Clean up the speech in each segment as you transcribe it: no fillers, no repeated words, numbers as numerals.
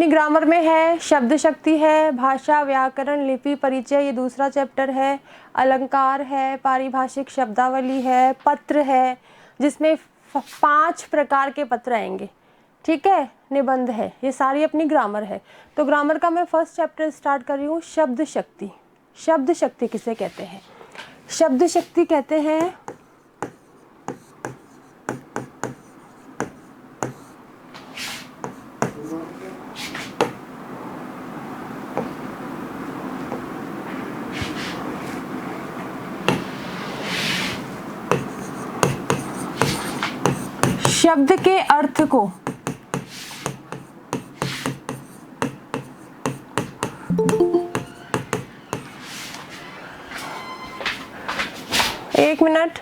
अपनी ग्रामर में है, शब्द शक्ति है, भाषा, व्याकरण, लिपि, परिचय, ये दूसरा चैप्टर है, अलंकार है, पारिभाषिक शब्दावली है, पत्र है जिसमें 5 प्रकार के पत्र आएंगे, ठीक है, निबंध है, ये सारी अपनी ग्रामर है। तो ग्रामर का मैं फर्स्ट चैप्टर स्टार्ट कर रही हूँ, शब्द शक्ति। शब्द शक्ति किसे कहते हैं? शब्द शक्ति कहते हैं शब्द के अर्थ को एक मिनट,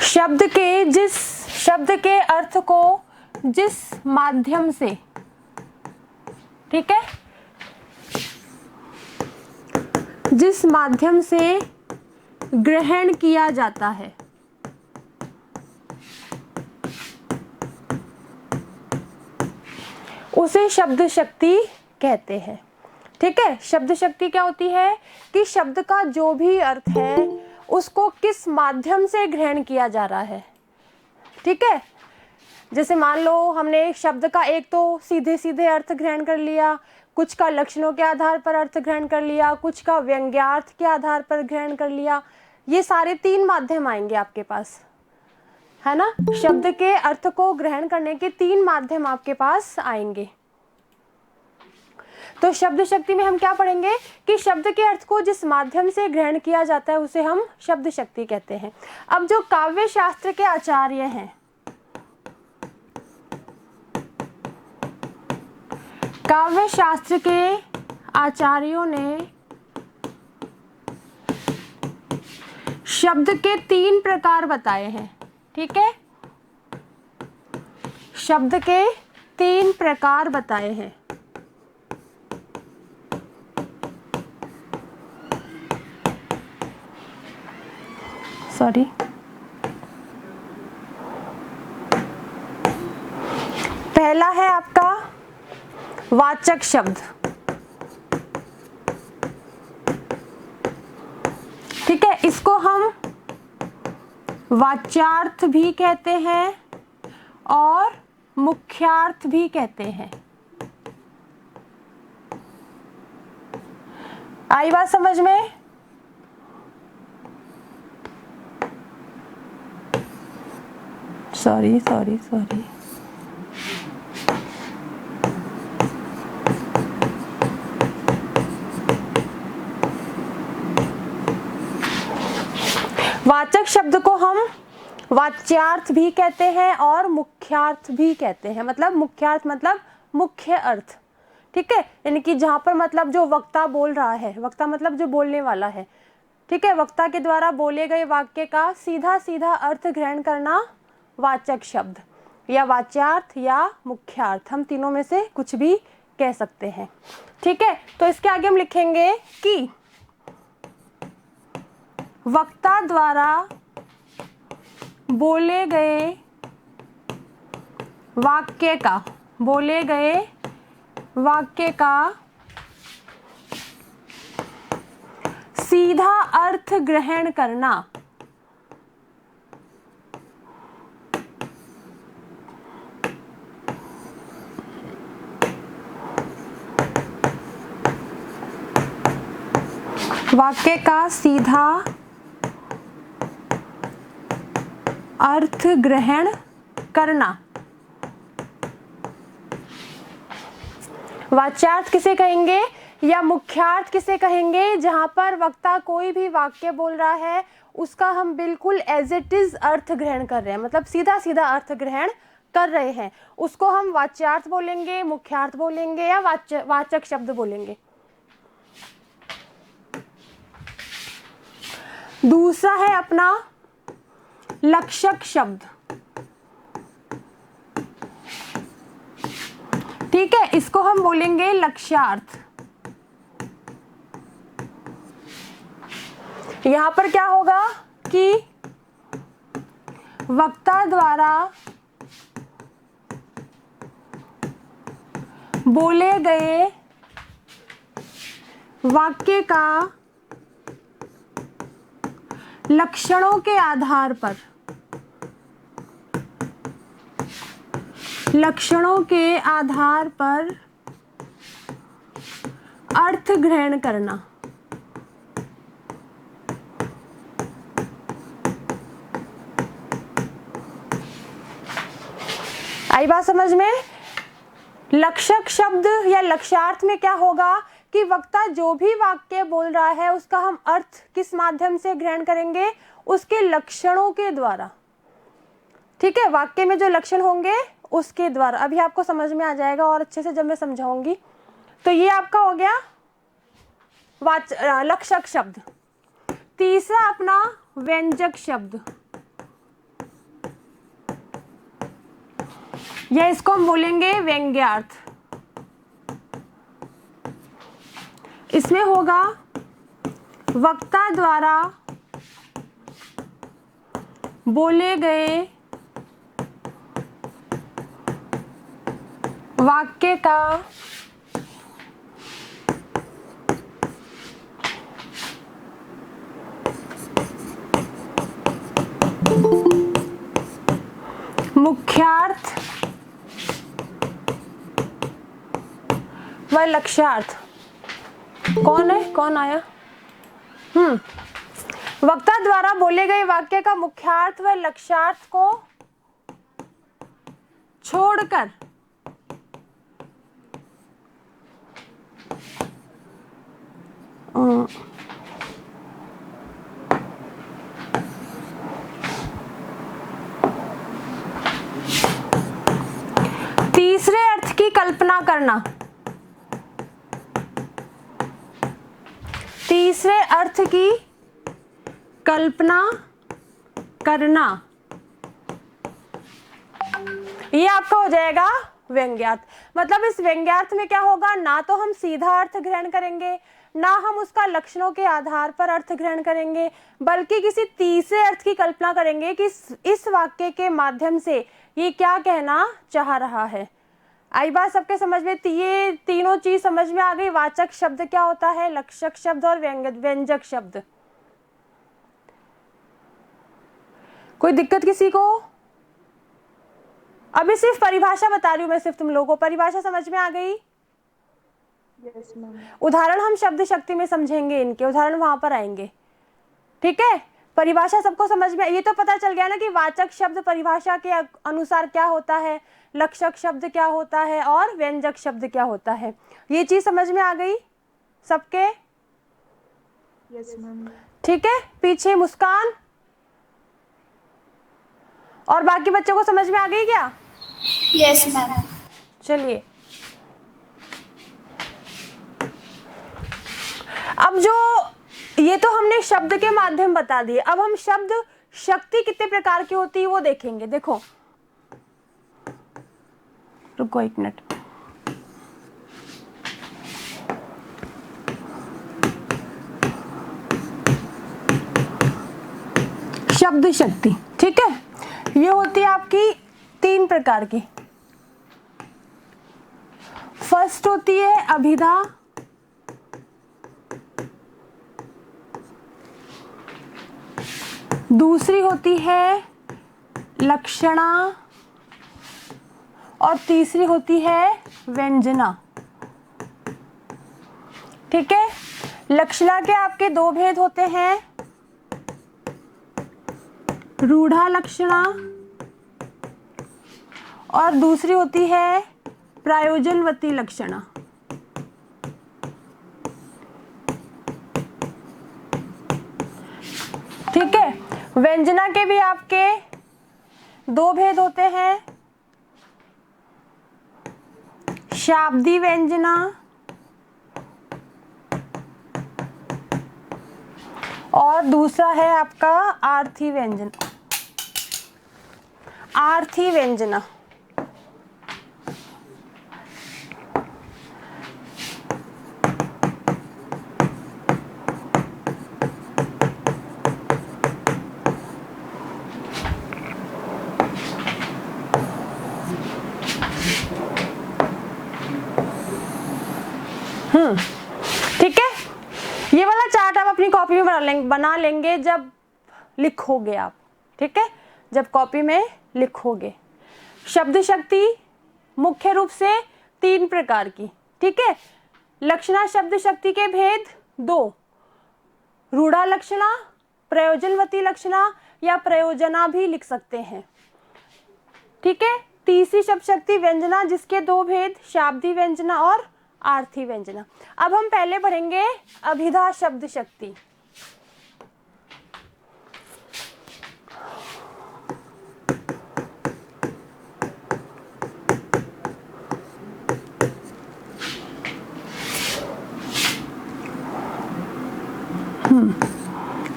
शब्द के अर्थ को जिस माध्यम से, ठीक है, जिस माध्यम से ग्रहण किया जाता है, उसे शब्द शक्ति कहते हैं। ठीक है, शब्द शक्ति क्या होती है कि शब्द का जो भी अर्थ है उसको किस माध्यम से ग्रहण किया जा रहा है। ठीक है, जैसे मान लो हमने एक शब्द का एक तो सीधे सीधे अर्थ ग्रहण कर लिया, कुछ का लक्षणों के आधार पर अर्थ ग्रहण कर लिया, कुछ का व्यंग्यार्थ के आधार पर ग्रहण कर लिया। ये सारे 3 माध्यम आएंगे आपके पास, है ना। शब्द के अर्थ को ग्रहण करने के 3 माध्यम आपके पास आएंगे। तो शब्द शक्ति में हम क्या पढ़ेंगे कि शब्द के अर्थ को जिस माध्यम से ग्रहण किया जाता है उसे हम शब्द शक्ति कहते हैं। अब जो काव्य शास्त्र के आचार्य हैं, काव्य शास्त्र के आचार्यों ने शब्द के 3 प्रकार बताए हैं। ठीक है, शब्द के 3 प्रकार बताए हैं। सॉरी, पहला है आपका वाचक शब्द। ठीक है, इसको हम वाच्यार्थ भी कहते हैं और मुख्यार्थ भी कहते हैं। आई बात समझ में? सॉरी सॉरी सॉरी, वाचक शब्द को हम वाच्यार्थ भी कहते हैं और मुख्यार्थ भी कहते हैं। मतलब मुख्यार्थ मतलब मुख्य अर्थ। ठीक है, यानी कि जहां पर मतलब जो वक्ता बोल रहा है, वक्ता मतलब जो बोलने वाला है, ठीक है, वक्ता के द्वारा बोले गए वाक्य का सीधा सीधा अर्थ ग्रहण करना वाचक शब्द या वाच्यार्थ या मुख्यार्थ, हम तीनों में से कुछ भी कह सकते हैं। ठीक है, तो इसके आगे हम लिखेंगे कि वक्ता द्वारा बोले गए वाक्य का सीधा अर्थ ग्रहण करना वाक्य का सीधा अर्थ ग्रहण करना। वाच्यार्थ किसे कहेंगे या मुख्यार्थ किसे कहेंगे? जहां पर वक्ता कोई भी वाक्य बोल रहा है उसका हम बिल्कुल एज इट इज अर्थ ग्रहण कर रहे हैं, मतलब सीधा सीधा अर्थ ग्रहण कर रहे हैं, उसको हम वाच्यार्थ बोलेंगे, मुख्यार्थ बोलेंगे या वाचक शब्द बोलेंगे। दूसरा है अपना लक्षक शब्द। ठीक है, इसको हम बोलेंगे लक्ष्यार्थ। यहां पर क्या होगा कि वक्ता द्वारा बोले गए वाक्य का लक्षणों के आधार पर, लक्षणों के आधार पर अर्थ ग्रहण करना। आई बात समझ में? लक्षक शब्द या लक्ष्यार्थ में क्या होगा कि वक्ता जो भी वाक्य बोल रहा है उसका हम अर्थ किस माध्यम से ग्रहण करेंगे? उसके लक्षणों के द्वारा। ठीक है, वाक्य में जो लक्षण होंगे उसके द्वारा। अभी आपको समझ में आ जाएगा और अच्छे से जब मैं समझाऊंगी। तो ये आपका हो गया लक्षक शब्द। तीसरा अपना व्यंजक शब्द, या इसको हम बोलेंगे व्यंग्यार्थ। इसमें होगा वक्ता द्वारा बोले गए वाक्य का मुख्यार्थ व लक्ष्यार्थ। कौन है, कौन आया? वक्ता द्वारा बोले गए वाक्य का मुख्यार्थ व लक्ष्यार्थ को छोड़कर तीसरे अर्थ की कल्पना करना। तीसरे अर्थ की कल्पना करना, ये आपका हो जाएगा व्यंग्यार्थ। मतलब इस व्यंग्यार्थ में क्या होगा, ना तो हम सीधा अर्थ ग्रहण करेंगे, ना हम उसका लक्षणों के आधार पर अर्थ ग्रहण करेंगे, बल्कि किसी तीसरे अर्थ की कल्पना करेंगे कि इस वाक्य के माध्यम से ये क्या कहना चाह रहा है। आई बात सबके समझ में? ये तीनों चीज समझ में आ गई। वाचक शब्द क्या होता है, लक्षक शब्द और व्यंजक शब्द। कोई दिक्कत किसी को? अभी सिर्फ परिभाषा बता रही हूं मैं, सिर्फ तुम लोगों को परिभाषा समझ में आ गई? Yes ma'am. उदाहरण हम शब्द शक्ति में समझेंगे, इनके उदाहरण वहां पर आएंगे। ठीक है, परिभाषा सबको समझ में? ये तो पता चल गया ना कि वाचक शब्द परिभाषा के अनुसार क्या होता है, लक्षक शब्द क्या होता है और व्यंजक शब्द क्या होता है। ये चीज समझ में आ गई सबके? Yes ma'am. ठीक है, पीछे मुस्कान और बाकी बच्चों को समझ में आ गई क्या? Yes ma'am. चलिए, अब जो ये तो हमने शब्द के माध्यम बता दिए, अब हम शब्द शक्ति कितने प्रकार की होती है वो देखेंगे। देखो, रुको एक मिनट। शब्द शक्ति, ठीक है, ये होती है आपकी 3 प्रकार की। फर्स्ट होती है अभिधा, दूसरी होती है लक्षणा और तीसरी होती है व्यंजना। ठीक है, लक्षणा के आपके 2 भेद होते हैं, रूढ़ा लक्षणा और दूसरी होती है प्रयोजनवती लक्षणा। ठीक है, व्यंजना के भी आपके 2 भेद होते हैं, शाब्दी व्यंजना और दूसरा है आपका आर्थी व्यंजन, आर्थी व्यंजना। वाला चार्ट आप अपनी कॉपी में बना लेंगे जब लिखोगे आप, ठीक है, जब कॉपी में लिखोगे। शब्द शक्ति मुख्य रूप से 3 प्रकार की, ठीक है। लक्षणा शब्द शक्ति के भेद 2, रूढ़ा लक्षणा, प्रयोजनवती लक्षणा या प्रयोजना भी लिख सकते हैं, ठीक है। तीसरी शब्द शक्ति व्यंजना, जिसके 2 भेद, शाब्दी व्यंजना और आर्थी व्यंजना। अब हम पहले पढ़ेंगे अभिधा शब्द शक्ति।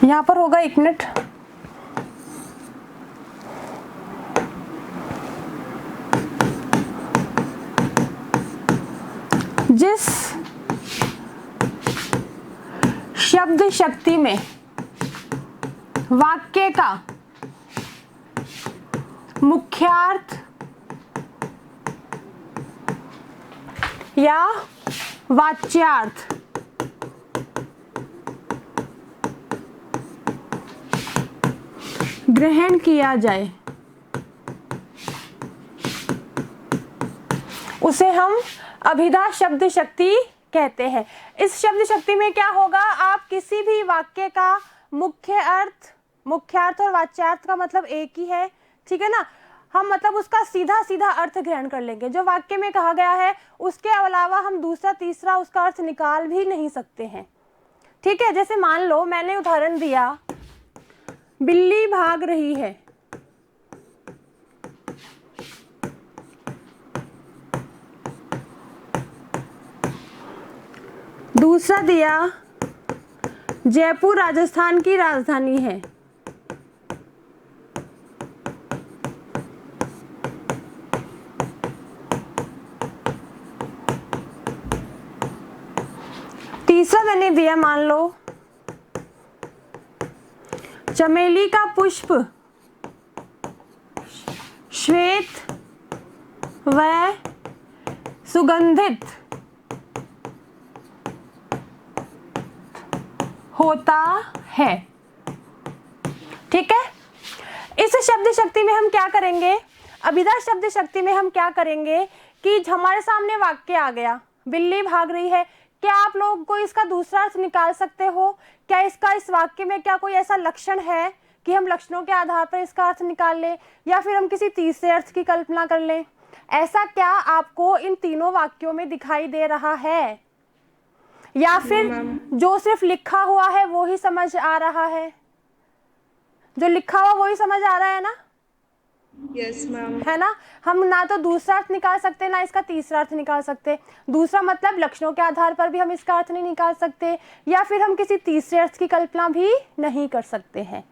यहाँ पर होगा 1 मिनट। जिस शब्द शक्ति में वाक्य का मुख्यार्थ या वाच्यार्थ ग्रहण किया जाए उसे हम अभिधा शब्द शक्ति कहते हैं। इस शब्द शक्ति में क्या होगा, आप किसी भी वाक्य का मुख्यार्थ और वाच्यार्थ का मतलब एक ही है, ठीक है ना। हम मतलब उसका सीधा सीधा अर्थ ग्रहण कर लेंगे। जो वाक्य में कहा गया है उसके अलावा हम दूसरा तीसरा उसका अर्थ निकाल भी नहीं सकते हैं, ठीक है। जैसे मान लो मैंने उदाहरण दिया, बिल्ली भाग रही है, दूसरा दिया जयपुर राजस्थान की राजधानी है, तीसरा मैंने दिया मान लो चमेली का पुष्प श्वेत व सुगंधित होता है, ठीक है। इस शब्द शक्ति में हम क्या करेंगे, अभिधा शब्द शक्ति में हम क्या करेंगे कि हमारे सामने वाक्य आ गया, बिल्ली भाग रही है। क्या आप लोग को इसका दूसरा अर्थ निकाल सकते हो? क्या इसका इस वाक्य में क्या कोई ऐसा लक्षण है कि हम लक्षणों के आधार पर इसका अर्थ निकाल लें या फिर हम किसी तीसरे अर्थ की कल्पना कर लें? ऐसा क्या आपको इन तीनों वाक्यों में दिखाई दे रहा है, या फिर जो सिर्फ लिखा हुआ है वो ही समझ आ रहा है? जो लिखा हुआ वो ही समझ आ रहा है ना? Yes ma'am. है ना। हम ना तो दूसरा अर्थ निकाल सकते ना इसका तीसरा अर्थ निकाल सकते। दूसरा मतलब लक्षणों के आधार पर भी हम इसका अर्थ नहीं निकाल सकते, या फिर हम किसी तीसरे अर्थ की कल्पना भी नहीं कर सकते हैं,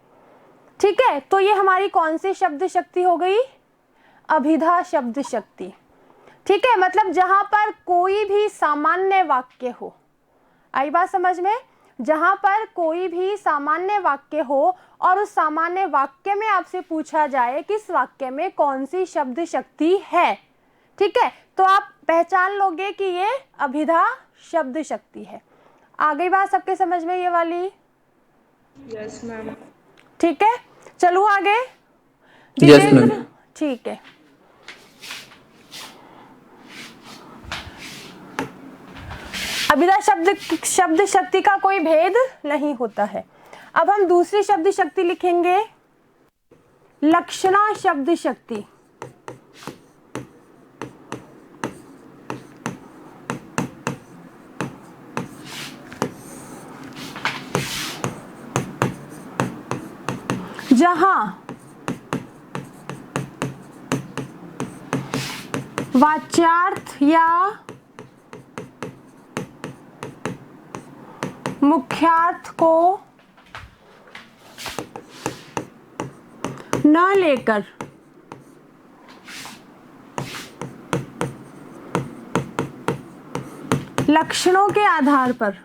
ठीक है। तो ये हमारी कौन सी शब्द शक्ति हो गई, अभिधा शब्द शक्ति, ठीक है। मतलब जहां पर कोई भी सामान्य वाक्य हो, आई बात समझ में, जहां पर कोई भी सामान्य वाक्य हो और उस सामान्य वाक्य में आपसे पूछा जाए कि इस वाक्य में कौन सी शब्द शक्ति है, ठीक है, तो आप पहचान लोगे कि ये अभिधा शब्द शक्ति है। आ गई बात सबके समझ में ये वाली? Yes ma'am. ठीक है, चलूं आगे। Yes ma'am. ठीक है, अभिधा शब्द शक्ति का कोई भेद नहीं होता है। अब हम दूसरी शब्द शक्ति लिखेंगे, लक्षणा शब्द शक्ति। जहां वाच्यार्थ या मुख्यार्थ को न लेकर लक्षणों के आधार पर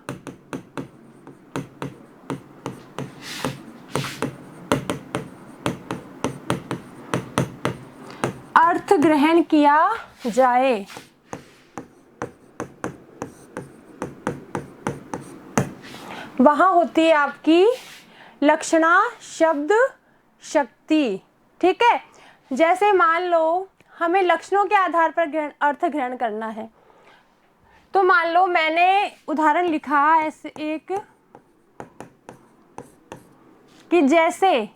अर्थ ग्रहण किया जाए, वहां होती है आपकी लक्षणा शब्द शक्ति। ठीक है, जैसे मान लो हमें लक्षणों के आधार पर अर्थ ग्रहण करना है, तो मान लो मैंने उदाहरण लिखा ऐसे एक कि जैसे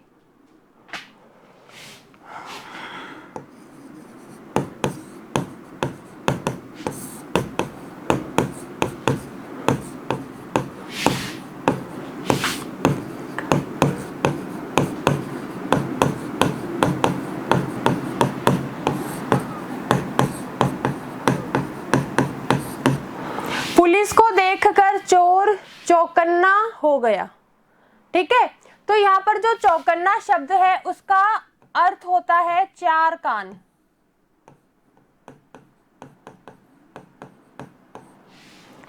पुलिस को देखकर चोर चौकन्ना हो गया। ठीक है, तो यहाँ पर जो चौकन्ना शब्द है उसका अर्थ होता है चार कान।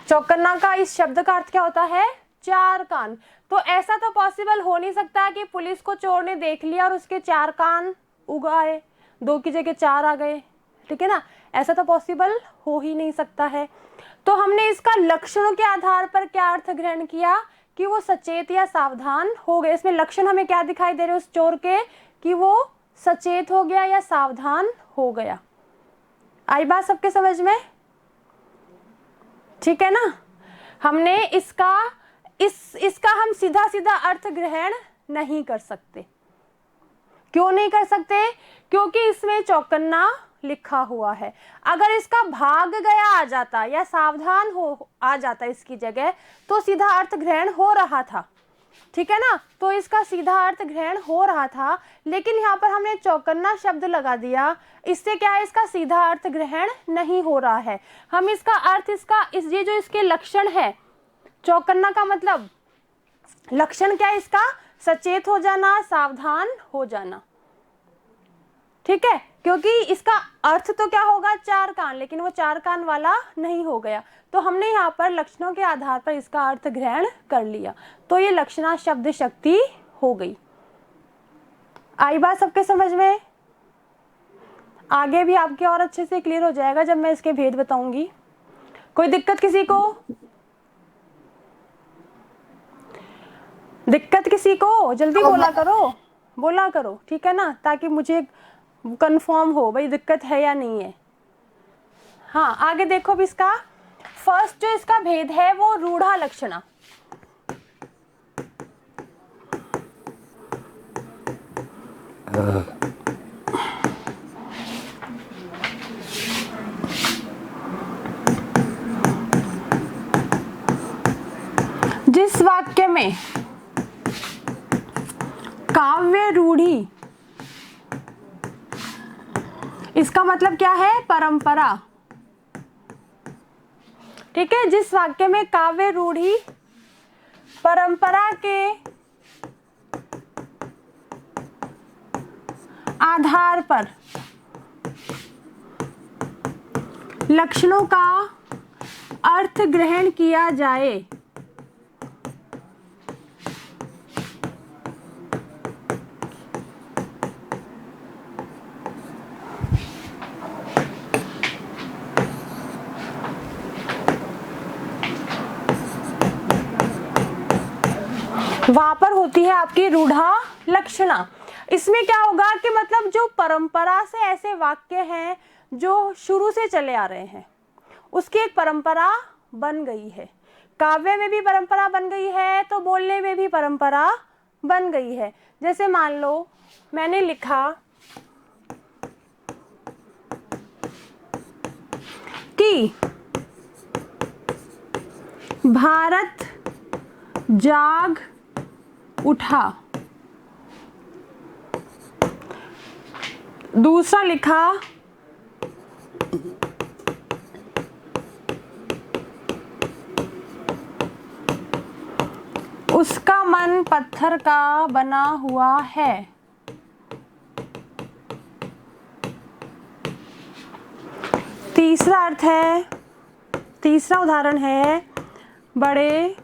चौकन्ना का इस शब्द का अर्थ क्या होता है? चार कान। तो ऐसा तो पॉसिबल हो नहीं सकता कि पुलिस को चोर ने देख लिया और उसके चार कान उगाए, दो की जगह चार आ गए। ठीक है ना, ऐसा तो पॉसिबल हो ही नहीं सकता है। तो हमने इसका लक्षणों के आधार पर क्या अर्थ ग्रहण किया कि वो सचेत या सावधान हो गए। इसमें लक्षण हमें क्या दिखाई दे रहे उस चोर के कि वो सचेत हो गया या सावधान हो गया। आई बात सबके समझ में? ठीक है ना, हमने इसका हम सीधा सीधा अर्थ ग्रहण नहीं कर सकते। क्यों नहीं कर सकते? क्योंकि इसमें चौकन्ना लिखा हुआ है। अगर इसका भाग गया आ जाता या सावधान हो आ जाता इसकी जगह, तो सीधा अर्थ ग्रहण हो रहा था। ठीक है ना, तो इसका सीधा अर्थ ग्रहण हो रहा था, लेकिन यहाँ पर हमने चौकन्ना शब्द लगा दिया, इससे क्या है, इसका सीधा अर्थ ग्रहण नहीं हो रहा है। हम इसका अर्थ ये जो इसके लक्षण है, चौकन्ना का मतलब लक्षण क्या है इसका? सचेत हो जाना, सावधान हो जाना। ठीक है, क्योंकि इसका अर्थ तो क्या होगा? चार कान, लेकिन वो चार कान वाला नहीं हो गया। तो हमने यहाँ पर लक्षणों के आधार पर इसका अर्थ ग्रहण कर लिया, तो ये लक्षणा शब्द शक्ति हो गई। आई बात सबके समझ में? आगे भी आपके और अच्छे से क्लियर हो जाएगा जब मैं इसके भेद बताऊंगी। कोई दिक्कत किसी को? दिक्कत किसी को? जल्दी बोला करो। ठीक है ना, ताकि मुझे कंफर्म हो भाई दिक्कत है या नहीं है। हाँ, आगे देखो भी इसका फर्स्ट जो इसका भेद है वो रूढ़ा लक्षणा। जिस वाक्य में काव्य रूढ़ी, इसका मतलब क्या है? परंपरा। ठीक है, जिस वाक्य में काव्य रूढ़ी परंपरा के आधार पर लक्षणों का अर्थ ग्रहण किया जाए, वहां पर होती है आपकी रूढ़ा लक्षणा। इसमें क्या होगा कि मतलब जो परंपरा से ऐसे वाक्य हैं जो शुरू से चले आ रहे हैं, उसकी एक परंपरा बन गई है। काव्य में भी परंपरा बन गई है, तो बोलने में भी परंपरा बन गई है। जैसे मान लो मैंने लिखा कि भारत जाग उठा। दूसरा लिखा उसका मन पत्थर का बना हुआ है। तीसरा उदाहरण है बड़े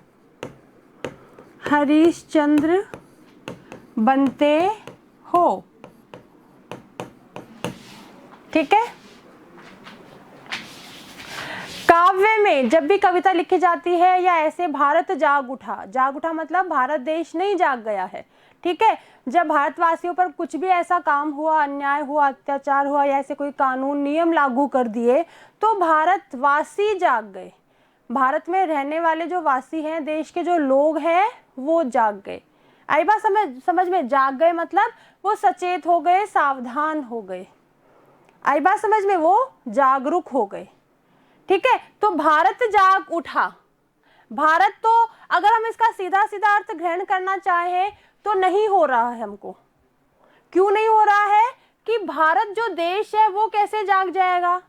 हरिश्चंद्र बनते हो। ठीक है, काव्य में जब भी कविता लिखी जाती है या ऐसे भारत जाग उठा मतलब भारत देश नहीं जाग गया है, ठीक है। जब भारतवासियों पर कुछ भी ऐसा काम हुआ, अन्याय हुआ, अत्याचार हुआ या ऐसे कोई कानून नियम लागू कर दिए तो भारतवासी जाग गए। भारत में रहने वाले जो वासी हैं, देश के जो लोग हैं, वो जाग गए। आई बात समझ में? जाग गए मतलब वो सचेत हो गए, सावधान हो गए। आई बात समझ में? वो जागरूक हो गए, ठीक है। तो भारत जाग उठा, भारत तो अगर हम इसका सीधा सीधा अर्थ ग्रहण करना चाहें तो नहीं हो रहा है हमको। क्यों नहीं हो रहा है? कि भारत जो देश है वो कैसे जाग जाएगा?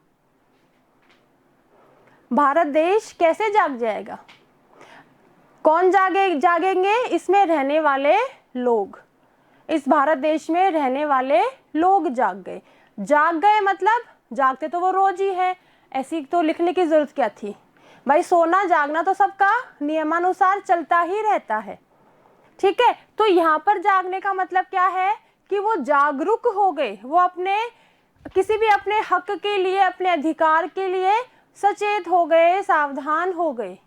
भारत देश कैसे जाग जाएगा? कौन जागेंगे? इसमें रहने वाले लोग, इस भारत देश में रहने वाले लोग जाग गए। जाग गए मतलब जागते तो वो रोज ही है, ऐसी तो लिखने की जरूरत क्या थी भाई। सोना जागना तो सबका नियमानुसार चलता ही रहता है, ठीक है। तो यहाँ पर जागने का मतलब क्या है कि वो जागरूक हो गए, वो अपने किसी भी अपने हक के लिए, अपने अधिकार के लिए सचेत हो गए, सावधान हो गए।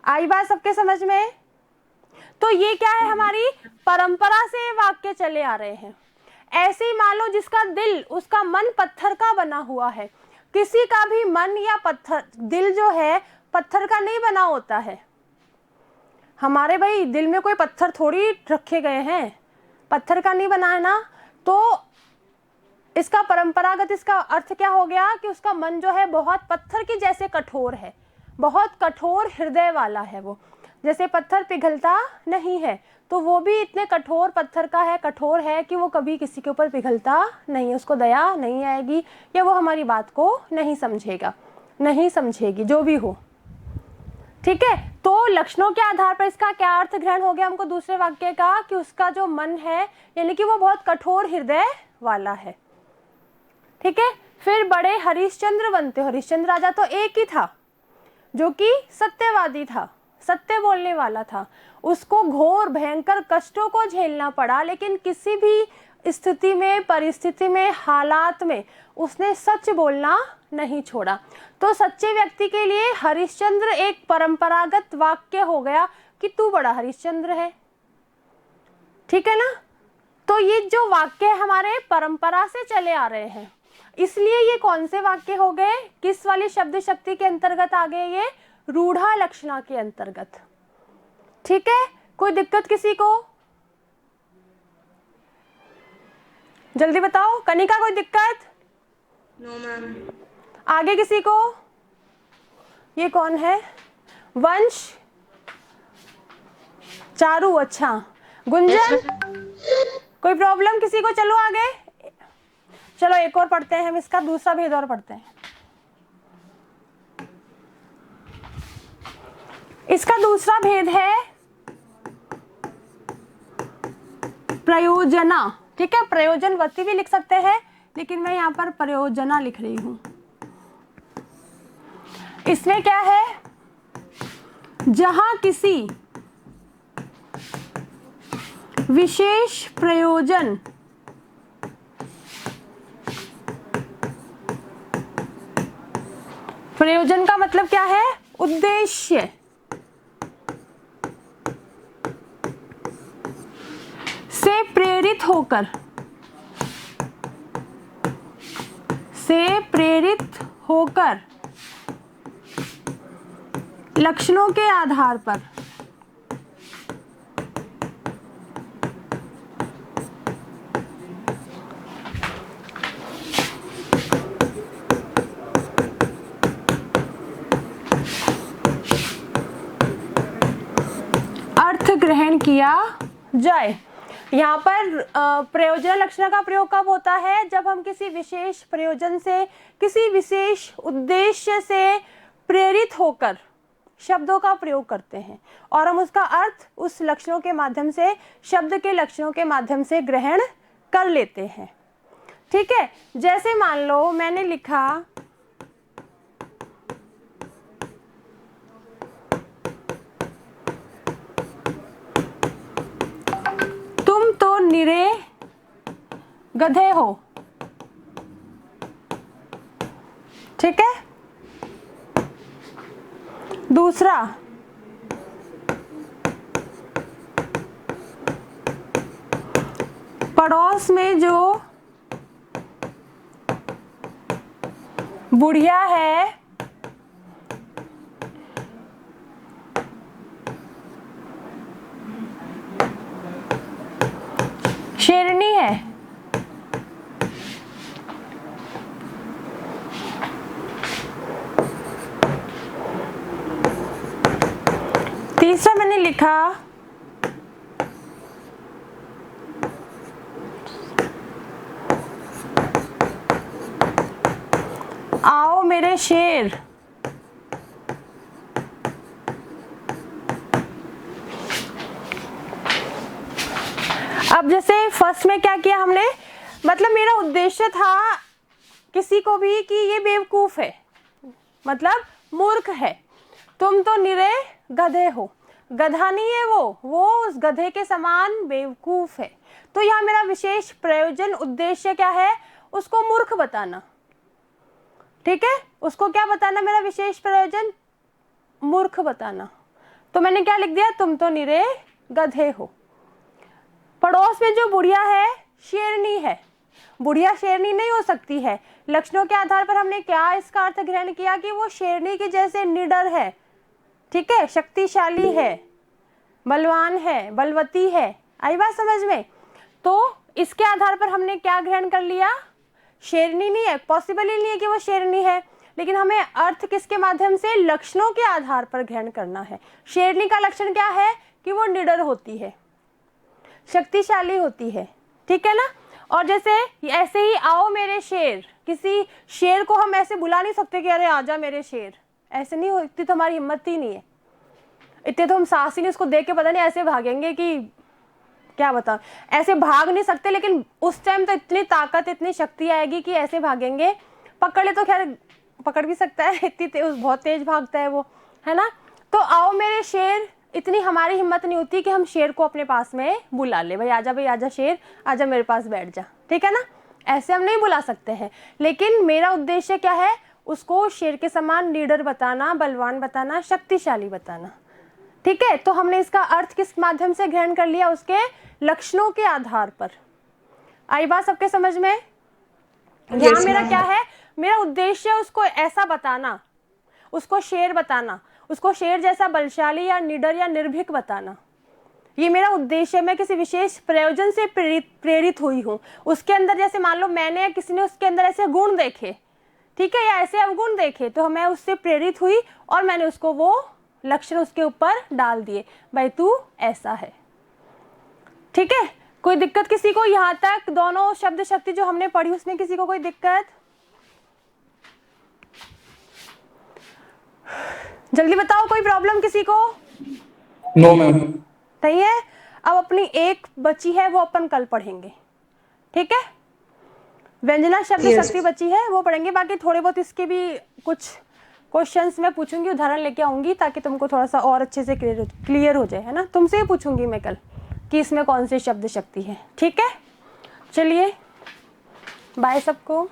आई बात सबके समझ में? तो ये क्या है, हमारी परंपरा से वाक्य चले आ रहे हैं। ऐसे ही मान लो जिसका दिल, उसका मन पत्थर का बना हुआ है। किसी का भी मन या पत्थर, दिल जो है पत्थर का नहीं बना होता है। हमारे भाई दिल में कोई पत्थर थोड़ी रखे गए हैं, पत्थर का नहीं बना है ना। तो इसका परंपरागत इसका अर्थ क्या हो गया कि उसका मन जो है बहुत पत्थर की जैसे कठोर है, बहुत कठोर हृदय वाला है। वो जैसे पत्थर पिघलता नहीं है, तो वो भी इतने कठोर पत्थर का है, कठोर है कि वो कभी किसी के ऊपर पिघलता नहीं है, उसको दया नहीं आएगी या वो हमारी बात को नहीं समझेगा, नहीं समझेगी, जो भी हो, ठीक है। तो लक्षणों के आधार पर इसका क्या अर्थ ग्रहण हो गया हमको दूसरे वाक्य का, कि उसका जो मन है यानी कि वो बहुत कठोर हृदय वाला है, ठीक है। फिर बड़े हरिश्चंद्र बनते। हरिश्चंद्र राजा तो एक ही था जो कि सत्यवादी था, सत्य बोलने वाला था। उसको घोर भयंकर कष्टों को झेलना पड़ा, लेकिन किसी भी स्थिति में, परिस्थिति में, हालात में उसने सच बोलना नहीं छोड़ा। तो सच्चे व्यक्ति के लिए हरिश्चंद्र एक परंपरागत वाक्य हो गया कि तू बड़ा हरिश्चंद्र है, ठीक है ना। तो ये जो वाक्य हमारे परंपरा से चले आ रहे हैं, इसलिए ये कौन से वाक्य हो गए, किस वाली शब्द शक्ति के अंतर्गत आ गए? ये रूढ़ा लक्षणा के अंतर्गत, ठीक है। कोई दिक्कत किसी को? जल्दी बताओ। कनिका कोई दिक्कत? No ma'am. आगे किसी को? ये कौन है? वंश, चारू, अच्छा। गुंजन, कोई प्रॉब्लम किसी को? चलो आगे, चलो एक और पढ़ते हैं हम, इसका दूसरा भेद और पढ़ते हैं। इसका दूसरा भेद है प्रयोजना, ठीक है। प्रयोजनवती भी लिख सकते हैं, लेकिन मैं यहाँ पर प्रयोजना लिख रही हूं। इसमें क्या है, जहां किसी विशेष प्रयोजन प्रयोजन का मतलब क्या है? उद्देश्य से प्रेरित होकर लक्षणों के आधार पर अर्थ ग्रहण किया जाए। यहाँ पर प्रयोजन लक्षण का प्रयोग कब होता है? जब हम किसी विशेष प्रयोजन से, किसी विशेष उद्देश्य से प्रेरित होकर शब्दों का प्रयोग करते हैं और हम उसका अर्थ उस लक्षणों के माध्यम से, शब्द के लक्षणों के माध्यम से ग्रहण कर लेते हैं, ठीक है। जैसे मान लो मैंने लिखा तुम तो निरे गधे हो, ठीक है। दूसरा, पड़ोस में जो बुढ़िया है शेरनी है। तीसरा मैंने लिखा आओ मेरे शेर। अब जैसे फर्स्ट में क्या किया हमने, मतलब मेरा उद्देश्य था किसी को भी कि ये बेवकूफ है, मतलब मूर्ख है, तुम तो निरे गधे हो। गधा नहीं है वो उस गधे के समान बेवकूफ है। तो यहाँ मेरा विशेष प्रयोजन उद्देश्य क्या है, उसको मूर्ख बताना। ठीक है, उसको क्या बताना, मेरा विशेष प्रयोजन मूर्ख बताना। तो मैंने क्या लिख दिया, तुम तो निरे गधे हो। पड़ोस में जो बुढ़िया है शेरनी है। बुढ़िया शेरनी नहीं हो सकती है। लक्षणों के आधार पर हमने क्या इसका अर्थ ग्रहण किया कि वो शेरनी के जैसे निडर है, ठीक है, शक्तिशाली है, बलवान है, बलवती है। आई बात समझ में? तो इसके आधार पर हमने क्या ग्रहण कर लिया, शेरनी नहीं है, पॉसिबल ही नहीं है कि वो शेरनी है, लेकिन हमें अर्थ किसके माध्यम से, लक्षणों के आधार पर ग्रहण करना है। शेरनी का लक्षण क्या है कि वो निडर होती है, शक्तिशाली होती है, ठीक है ना। और जैसे ऐसे ही आओ मेरे शेर, किसी शेर को हम ऐसे बुला नहीं सकते कि अरे आजा मेरे शेर, ऐसे नहीं हो, इतनी तो हमारी हिम्मत ही नहीं है, इतने तो हम साहसी नहीं, उसको देख के पता नहीं ऐसे भागेंगे कि क्या बताऊं, ऐसे भाग नहीं सकते, लेकिन उस टाइम तो इतनी ताकत, इतनी शक्ति आएगी कि ऐसे भागेंगे। पकड़ ले तो खैर पकड़ भी सकता है, इतनी बहुत तेज भागता है वो, है ना। तो आओ मेरे शेर, इतनी हमारी हिम्मत नहीं होती कि हम शेर को अपने पास में बुला ले, भाई आजा शेर, आजा मेरे पास बैठ जा, ठीक है ना। ऐसे हम नहीं बुला सकते हैं, लेकिन मेरा उद्देश्य क्या है, उसको शेर के समान लीडर बताना, बलवान बताना, शक्तिशाली बताना, ठीक है। तो हमने इसका अर्थ किस माध्यम से ग्रहण कर लिया, उसके लक्षणों के आधार पर। आई बात सबके समझ में? यहाँ मेरा क्या है, मेरा उद्देश्य उसको ऐसा बताना, उसको शेर बताना, उसको शेर जैसा बलशाली या निडर या निर्भीक बताना। ये मेरा उद्देश्य, मैं किसी विशेष प्रयोजन से प्रेरित हुई हूँ। उसके अंदर जैसे मान लो मैंने या किसी ने उसके अंदर ऐसे गुण देखे, ठीक है, या ऐसे अवगुण देखे, तो मैं उससे प्रेरित हुई और मैंने उसको वो लक्षण उसके ऊपर डाल दिए, भाई तू ऐसा है, ठीक है। कोई दिक्कत किसी को? यहाँ तक दोनों शब्द शक्ति जो हमने पढ़ी उसमें किसी को कोई दिक्कत? जल्दी बताओ, कोई प्रॉब्लम किसी को? No ma'am. नहीं है। अब अपनी एक बची है, वो अपन कल पढ़ेंगे, ठीक है। व्यंजना शब्द शक्ति बची है, वो पढ़ेंगे। बाकी थोड़े बहुत इसके भी कुछ क्वेश्चंस मैं पूछूंगी, उदाहरण लेके आऊंगी, ताकि तुमको थोड़ा सा और अच्छे से क्लियर हो जाए, है ना। तुमसे ही पूछूंगी मैं कल कि इसमें कौन सी शब्द शक्ति है, ठीक है। चलिए, बाय सबको।